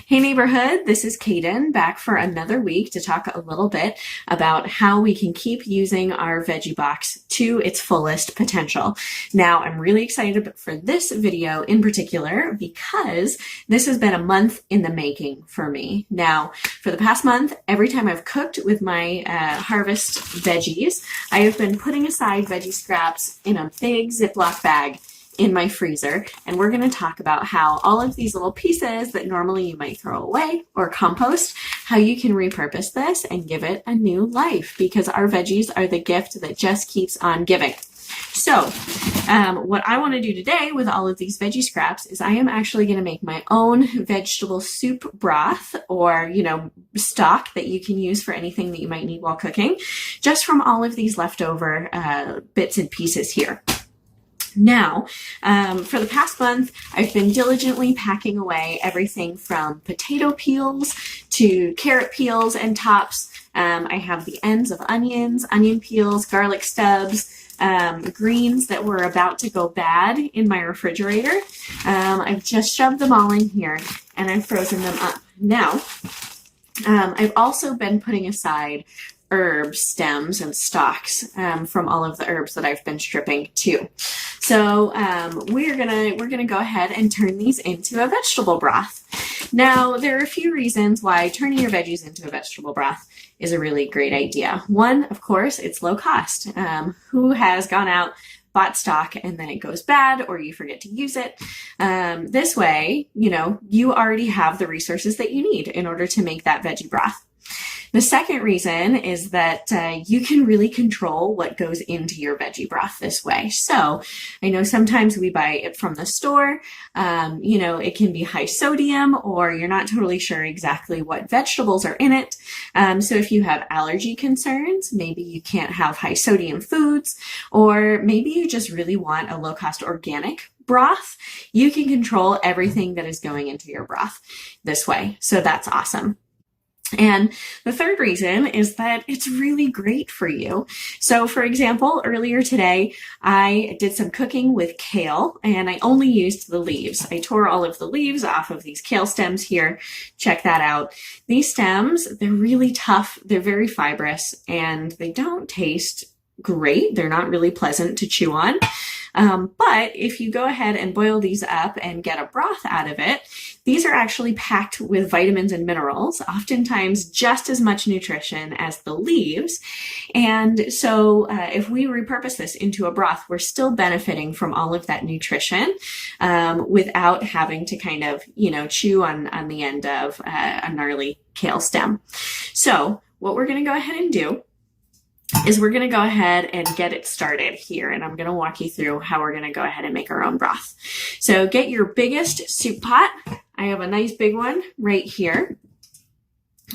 Hey neighborhood, this is Kaden back for another week to talk a little bit about how we can keep using our veggie box to its fullest potential. Now, I'm really excited for this video in particular because this has been a month in the making for me. Now, for the past month, every time I've cooked with my harvest veggies, I have been putting aside veggie scraps in a big Ziploc bag in my freezer, and we're going to talk about how all of these little pieces that normally you might throw away or compost, how you can repurpose this and give it a new life, because our veggies are the gift that just keeps on giving. So what I want to do today with all of these veggie scraps is I am actually going to make my own vegetable soup broth, or stock that you can use for anything that you might need while cooking, just from all of these leftover bits and pieces here. Now, for the past month, I've been diligently packing away everything from potato peels to carrot peels and tops. I have the ends of onions, onion peels, garlic stubs, greens that were about to go bad in my refrigerator. I've just shoved them all in here and I've frozen them up. Now, I've also been putting aside herbs, stems, and stalks from all of the herbs that I've been stripping too. So we're gonna go ahead and turn these into a vegetable broth. Now, there are a few reasons why turning your veggies into a vegetable broth is a really great idea. One, of course, it's low cost. Who has gone out, bought stock, and then it goes bad or you forget to use it? This way, you already have the resources that you need in order to make that veggie broth. The second reason is that you can really control what goes into your veggie broth this way. So I know sometimes we buy it from the store, it can be high sodium, or you're not totally sure exactly what vegetables are in it. So if you have allergy concerns, maybe you can't have high sodium foods, or maybe you just really want a low cost organic broth, you can control everything that is going into your broth this way. So that's awesome. And the third reason is that it's really great for you. So for example, earlier today, I did some cooking with kale and I only used the leaves. I tore all of the leaves off of these kale stems here. Check that out. These stems, they're really tough. They're very fibrous and they don't taste great. They're not really pleasant to chew on. But if you go ahead and boil these up and get a broth out of it, these are actually packed with vitamins and minerals, oftentimes just as much nutrition as the leaves. And so if we repurpose this into a broth, we're still benefiting from all of that nutrition without having to kind of, chew on the end of a gnarly kale stem. So what we're going to go ahead and do is we're going to go ahead and get it started here. And I'm going to walk you through how we're going to go ahead and make our own broth. So get your biggest soup pot. I have a nice big one right here.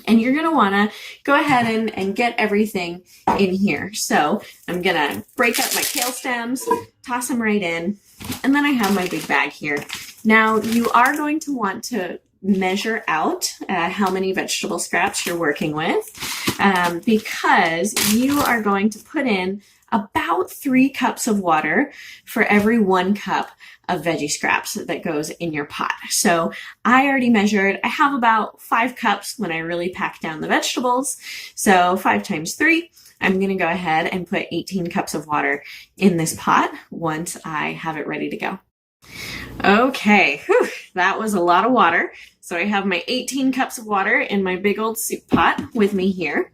And you're going to want to go ahead and get everything in here. So I'm going to break up my kale stems, toss them right in. And then I have my big bag here. Now you are going to want to measure out how many vegetable scraps you're working with because you are going to put in about 3 cups of water for every 1 cup of veggie scraps that goes in your pot. So I already measured. I have about 5 cups when I really pack down the vegetables. So 5 times 3, I'm going to go ahead and put 18 cups of water in this pot once I have it ready to go. Okay, that was a lot of water. So I have my 18 cups of water in my big old soup pot with me here.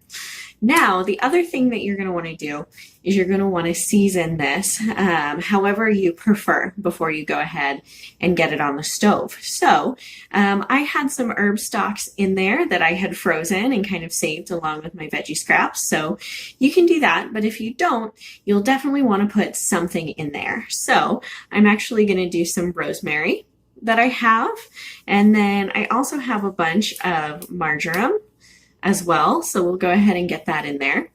Now, the other thing that you're going to want to do is you're going to want to season this however you prefer before you go ahead and get it on the stove. So I had some herb stalks in there that I had frozen and kind of saved along with my veggie scraps. So you can do that, but if you don't, you'll definitely want to put something in there. So I'm actually going to do some rosemary that I have, and then I also have a bunch of marjoram as well. So we'll go ahead and get that in there.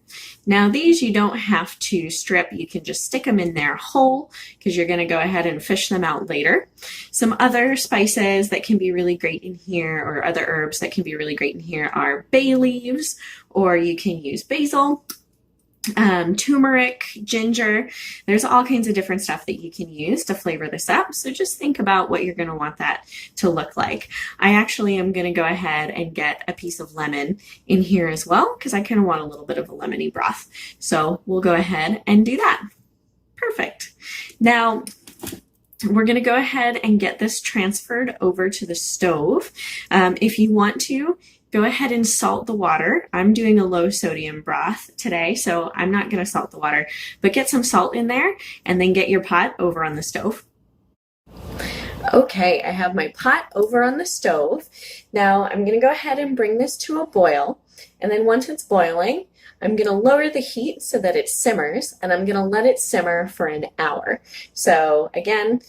Now these you don't have to strip. You can just stick them in there whole because you're going to go ahead and fish them out later. Some other spices that can be really great in here, or other herbs that can be really great in here, are bay leaves, or you can use basil. turmeric, ginger. There's all kinds of different stuff that you can use to flavor this up. So just think about what you're going to want that to look like. I actually am going to go ahead and get a piece of lemon in here as well because I kind of want a little bit of a lemony broth. So we'll go ahead and do that. Perfect. Now, we're going to go ahead and get this transferred over to the stove. If you want to, go ahead and salt the water. I'm doing a low sodium broth today, so I'm not going to salt the water, but get some salt in there and then get your pot over on the stove. Okay, I have my pot over on the stove. Now I'm going to go ahead and bring this to a boil, and then once it's boiling, I'm going to lower the heat so that it simmers, and I'm going to let it simmer for an hour. So again,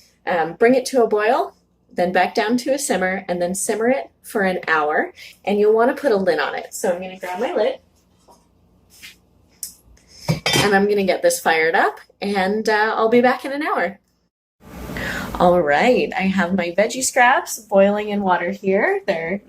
bring it to a boil, then back down to a simmer, and then simmer it for an hour. And you'll want to put a lid on it. So I'm going to grab my lid, and I'm going to get this fired up, and I'll be back in an hour. All right, I have my veggie scraps boiling in water here. They're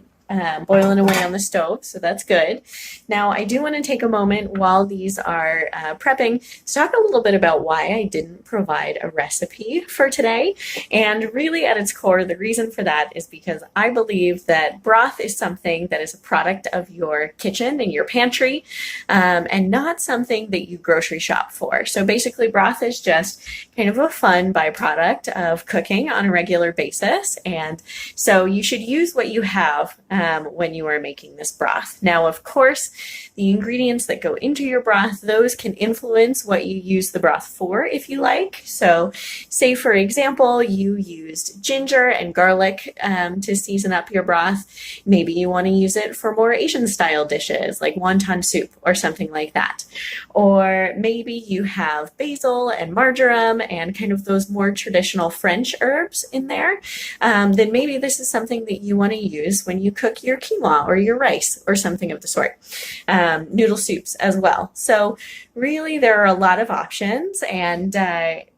boiling away on the stove, so that's good. Now, I do want to take a moment while these are prepping to talk a little bit about why I didn't provide a recipe for today. And really at its core, the reason for that is because I believe that broth is something that is a product of your kitchen and your pantry, and not something that you grocery shop for. So basically, broth is just kind of a fun byproduct of cooking on a regular basis. And so you should use what you have when you are making this broth. Now, of course, the ingredients that go into your broth, those can influence what you use the broth for if you like. So say, for example, you used ginger and garlic to season up your broth. Maybe you want to use it for more Asian style dishes like wonton soup or something like that. Or maybe you have basil and marjoram and kind of those more traditional French herbs in there. Then maybe this is something that you want to use when you cook your quinoa or your rice or something of the sort. Noodle soups as well. So really there are a lot of options, and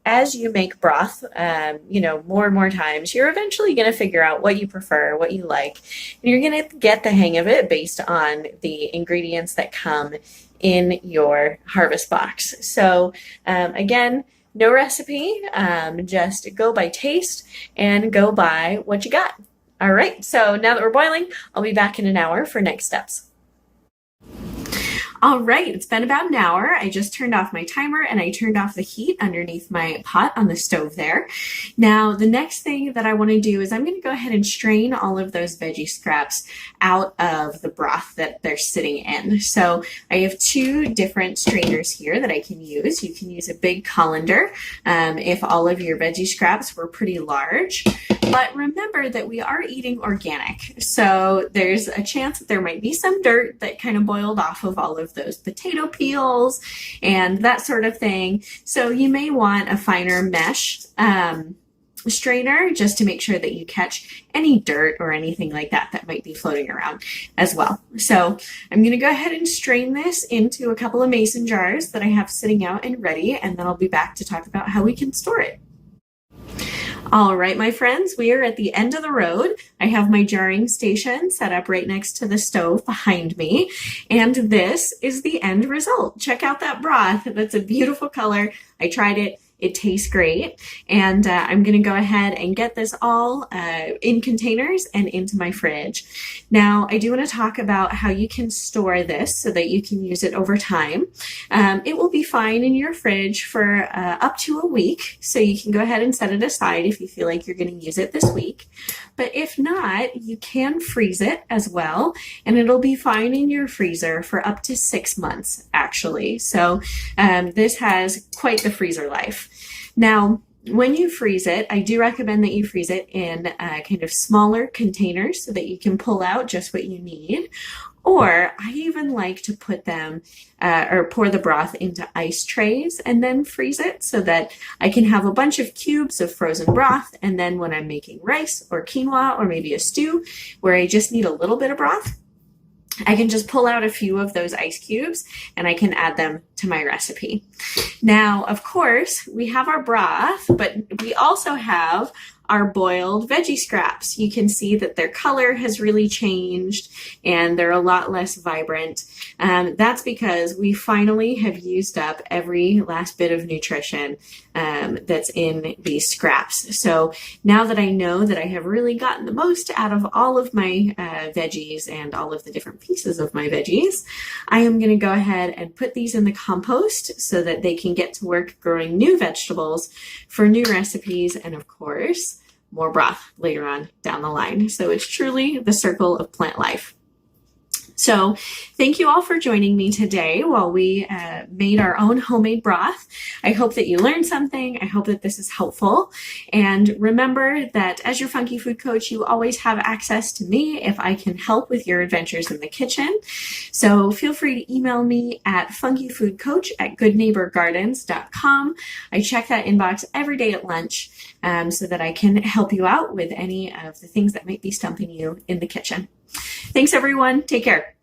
as you make broth, more and more times, you're eventually going to figure out what you prefer, what you like, and you're going to get the hang of it based on the ingredients that come in your harvest box. So again, no recipe, just go by taste and go by what you got. All right, so now that we're boiling, I'll be back in an hour for next steps. All right, it's been about an hour. I just turned off my timer and I turned off the heat underneath my pot on the stove there. Now, the next thing that I want to do is I'm going to go ahead and strain all of those veggie scraps out of the broth that they're sitting in. So I have two different strainers here that I can use. You can use a big colander if all of your veggie scraps were pretty large. But remember that we are eating organic. So there's a chance that there might be some dirt that kind of boiled off of all of those potato peels and that sort of thing. So you may want a finer mesh strainer just to make sure that you catch any dirt or anything like that that might be floating around as well. So I'm going to go ahead and strain this into a couple of mason jars that I have sitting out and ready, and then I'll be back to talk about how we can store it. All right, my friends, we are at the end of the road. I have my jarring station set up right next to the stove behind me, and this is the end result. Check out that broth. That's a beautiful color. I tried it. It tastes great. And I'm going to go ahead and get this all in containers and into my fridge. Now, I do want to talk about how you can store this so that you can use it over time. It will be fine in your fridge for up to a week. So you can go ahead and set it aside if you feel like you're going to use it this week. But if not, you can freeze it as well, and it'll be fine in your freezer for up to 6 months, actually. So this has quite the freezer life. Now, when you freeze it, I do recommend that you freeze it in kind of smaller containers so that you can pull out just what you need. Or I even like to put them or pour the broth into ice trays and then freeze it so that I can have a bunch of cubes of frozen broth. And then when I'm making rice or quinoa or maybe a stew where I just need a little bit of broth, I can just pull out a few of those ice cubes and I can add them to my recipe. Now, of course, we have our broth, but we also have our boiled veggie scraps. You can see that their color has really changed and they're a lot less vibrant. That's because we finally have used up every last bit of nutrition that's in these scraps. So now that I know that I have really gotten the most out of all of my veggies and all of the different pieces of my veggies, I am going to go ahead and put these in the compost so that they can get to work growing new vegetables for new recipes and, of course, more broth later on down the line. So it's truly the circle of plant life. So thank you all for joining me today while we made our own homemade broth. I hope that you learned something. I hope that this is helpful. And remember that as your funky food coach, you always have access to me if I can help with your adventures in the kitchen. So feel free to email me at funkyfoodcoach@goodneighborgardens.com. I check that inbox every day at lunch so that I can help you out with any of the things that might be stumping you in the kitchen. Thanks, everyone. Take care.